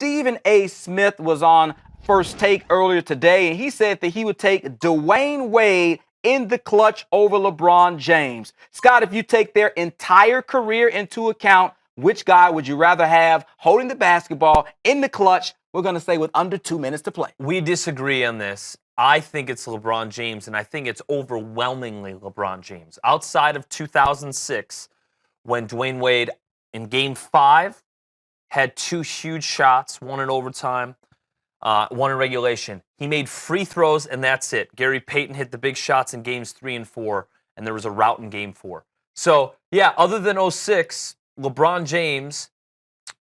Stephen A. Smith was on First Take earlier today, and he said that he would take Dwyane Wade in the clutch over LeBron James. Scott, if you take their entire career into account, which guy would you rather have holding the basketball in the clutch, we're going to say with under 2 minutes to play? We disagree on this. I think it's LeBron James, and I think it's overwhelmingly LeBron James. Outside of 2006, when Dwyane Wade in Game 5 had 2 huge shots, one in overtime, one in regulation. He made free throws, and that's it. Gary Payton hit the big shots in Games 3 and 4, and there was a rout in Game 4. So, yeah, other than 06, LeBron James,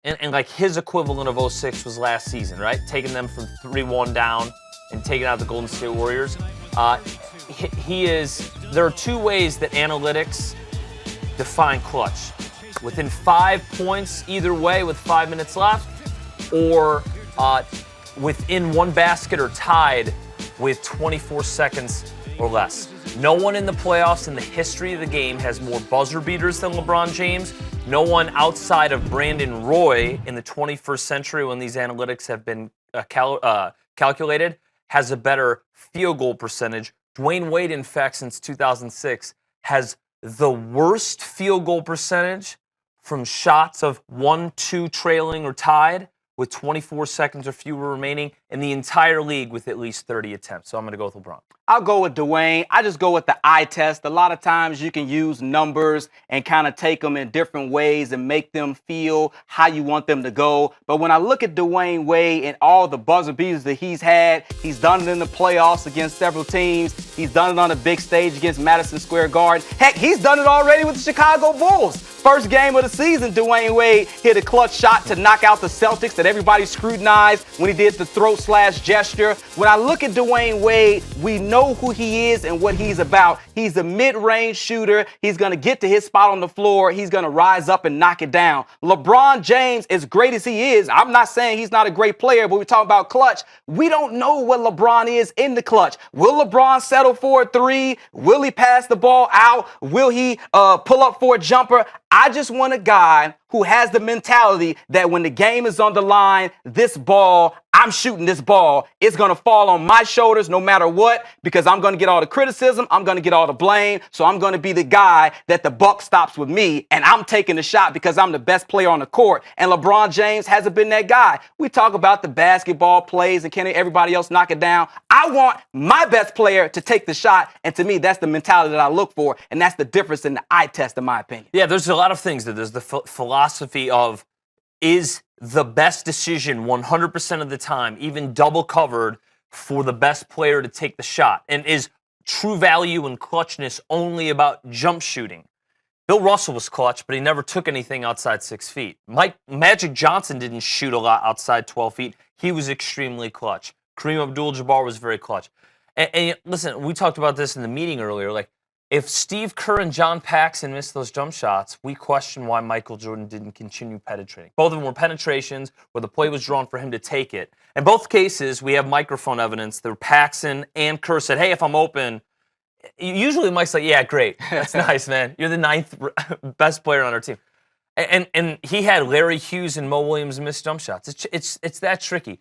and like his equivalent of 06 was last season, right? Taking them from 3-1 down and taking out the Golden State Warriors. There are 2 ways that analytics define clutch. Within 5 points either way with 5 minutes left, or within 1 basket or tied with 24 seconds or less. No one in the playoffs in the history of the game has more buzzer beaters than LeBron James. No one outside of Brandon Roy in the 21st century, when these analytics have been calculated, has a better field goal percentage. Dwyane Wade, in fact, since 2006, has the worst field goal percentage from shots of 1-2 trailing or tied with 24 seconds or fewer remaining in the entire league with at least 30 attempts. So I'm going to go with LeBron. I'll go with Dwyane. I just go with the eye test. A lot of times you can use numbers and kind of take them in different ways and make them feel how you want them to go. But when I look at Dwyane Wade and all the buzzer beaters that he's had, he's done it in the playoffs against several teams. He's done it on a big stage against Madison Square Garden. Heck, he's done it already with the Chicago Bulls. First game of the season, Dwyane Wade hit a clutch shot to knock out the Celtics that everybody scrutinized when he did the throat/gesture. When I look at Dwyane Wade, we know who he is and what he's about. He's a mid-range shooter. He's going to get to his spot on the floor. He's going to rise up and knock it down. LeBron James, as great as he is, I'm not saying he's not a great player, but we're talking about clutch. We don't know what LeBron is in the clutch. Will LeBron settle for a 3? Will he pass the ball out? Will he pull up for a jumper? I just want a guy who has the mentality that when the game is on the line, I'm shooting this ball. It's going to fall on my shoulders no matter what, because I'm going to get all the criticism. I'm going to get all the blame. So I'm going to be the guy that the buck stops with me, and I'm taking the shot because I'm the best player on the court. And LeBron James hasn't been that guy. We talk about the basketball plays and can everybody else knock it down. I want my best player to take the shot, and to me, that's the mentality that I look for, and that's the difference in the eye test, in my opinion. Yeah, there's a lot of things. There's the philosophy of, is the best decision 100% of the time, even double covered, for the best player to take the shot? And is true value and clutchness only about jump shooting? Bill Russell was clutch, but he never took anything outside 6 feet. Magic Johnson didn't shoot a lot outside 12 feet. He was extremely clutch. Kareem Abdul-Jabbar was very clutch. And listen, we talked about this in the meeting earlier. Like, if Steve Kerr and John Paxson missed those jump shots, we question why Michael Jordan didn't continue penetrating. Both of them were penetrations where the play was drawn for him to take it. In both cases, we have microphone evidence that Paxson and Kerr said, hey, if I'm open, usually Mike's like, yeah, great. That's nice, man. You're the 9th best player on our team. And he had Larry Hughes and Mo Williams miss jump shots. It's that tricky.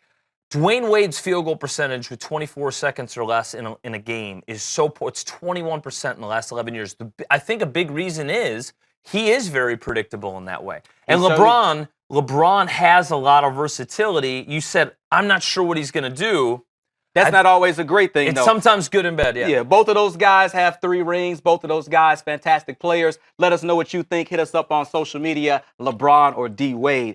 Dwyane Wade's field goal percentage with 24 seconds or less in a game is so poor. It's 21% in the last 11 years. I think a big reason is he is very predictable in that way. And LeBron has a lot of versatility. You said, I'm not sure what he's going to do. That's not always a great thing, though. It's sometimes good and bad, yeah. Yeah, both of those guys have 3 rings. Both of those guys, fantastic players. Let us know what you think. Hit us up on social media, LeBron or D. Wade.